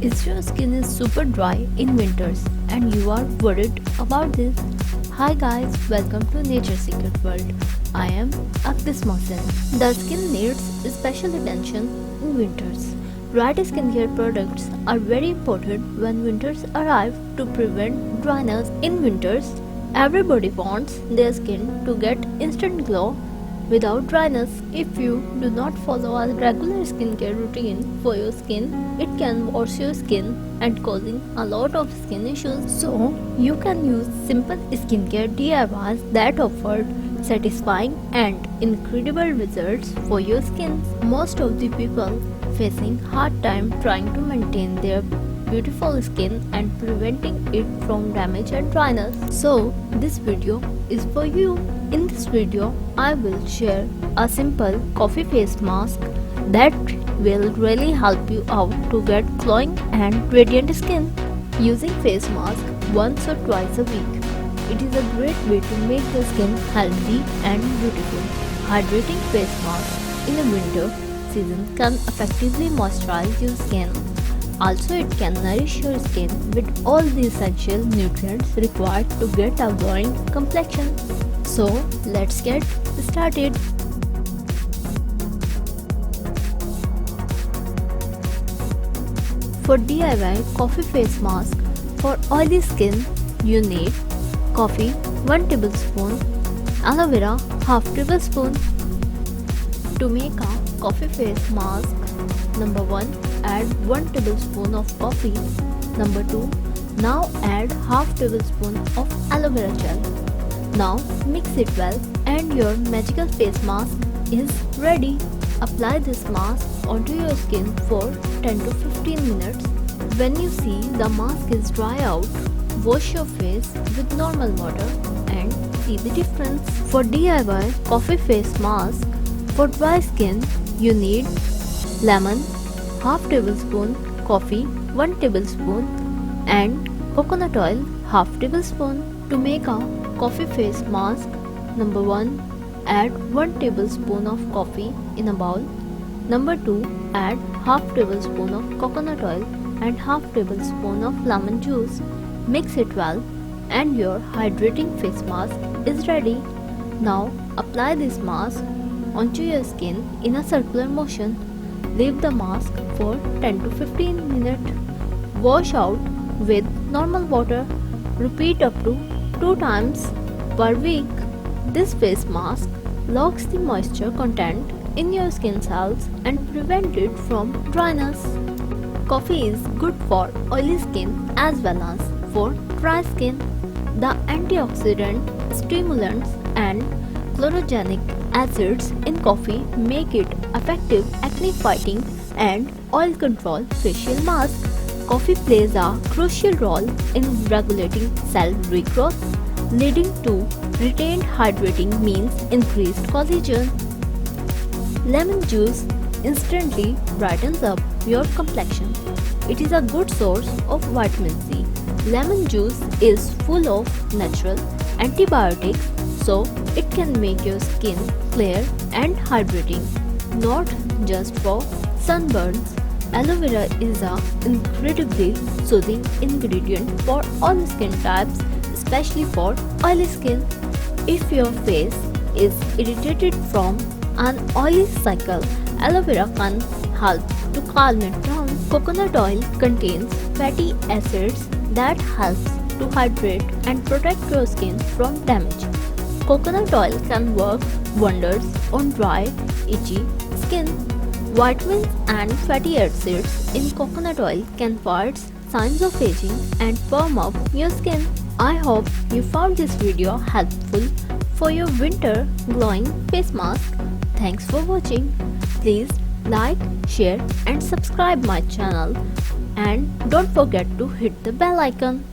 Is your skin is super dry in winters and you are worried about this? Hi guys, welcome to Nature Secret World. I am Aktis Mohsen. The skin needs special attention in winters. Right skincare products are very important when winters arrive to prevent dryness. In winters, everybody wants their skin to get instant glow without dryness. If you do not follow a regular skincare routine for your skin, it can wash your skin and causing a lot of skin issues. So you can use simple skincare DIYs that offer satisfying and incredible results for your skin. Most of the people facing hard time trying to maintain their beautiful skin and preventing it from damage and dryness. So this video is for you. In this video, I will share a simple coffee face mask that will really help you out to get glowing and radiant skin. Using face mask once or twice a week, it is a great way to make the skin healthy and beautiful. Hydrating face mask in the winter season can effectively moisturize your skin. Also, it can nourish your skin with all the essential nutrients required to get a glowing complexion. So, let's get started. For DIY coffee face mask for oily skin, you need coffee 1 tablespoon, aloe vera half tablespoon. To make a coffee face mask, number 1, add 1 tablespoon of coffee. Number 2, now add half tablespoon of aloe vera gel. Now mix it well and your magical face mask is ready. Apply this mask onto your skin for 10 to 15 minutes. When you see the mask is dry out, wash your face with normal water and see the difference. For DIY coffee face mask for dry skin, you need lemon half tablespoon, coffee 1 tablespoon and coconut oil half tablespoon. To make a coffee face mask, number 1, add 1 tablespoon of coffee in a bowl. Number 2, add half tablespoon of coconut oil and half tablespoon of lemon juice. Mix it well and your hydrating face mask is ready. Now apply this mask onto your skin in a circular motion. Leave the mask for 10 to 15 minutes. Wash out with normal water. Repeat up to 2 times per week. This face mask locks the moisture content in your skin cells and prevents it from dryness. Coffee is good for oily skin as well as for dry skin. The antioxidant, stimulants and chlorogenic acids in coffee make it effective acne fighting and oil control facial mask. Coffee plays a crucial role in regulating cell regrowth, leading to retained hydrating means increased collagen. Lemon juice instantly brightens up your complexion. It is a good source of vitamin C. Lemon juice is full of natural antibiotics, so it can make your skin clear and hydrating, not just for sunburns. Aloe vera is an incredibly soothing ingredient for all skin types, especially for oily skin. If your face is irritated from an oily cycle, aloe vera can help to calm it down. Coconut oil contains fatty acids that helps to hydrate and protect your skin from damage. Coconut oil can work wonders on dry, itchy skin. Vitamins and fatty acids in coconut oil can fight signs of aging and firm up your skin. I hope you found this video helpful for your winter glowing face mask. Thanks for watching. Please like, share and subscribe my channel and don't forget to hit the bell icon.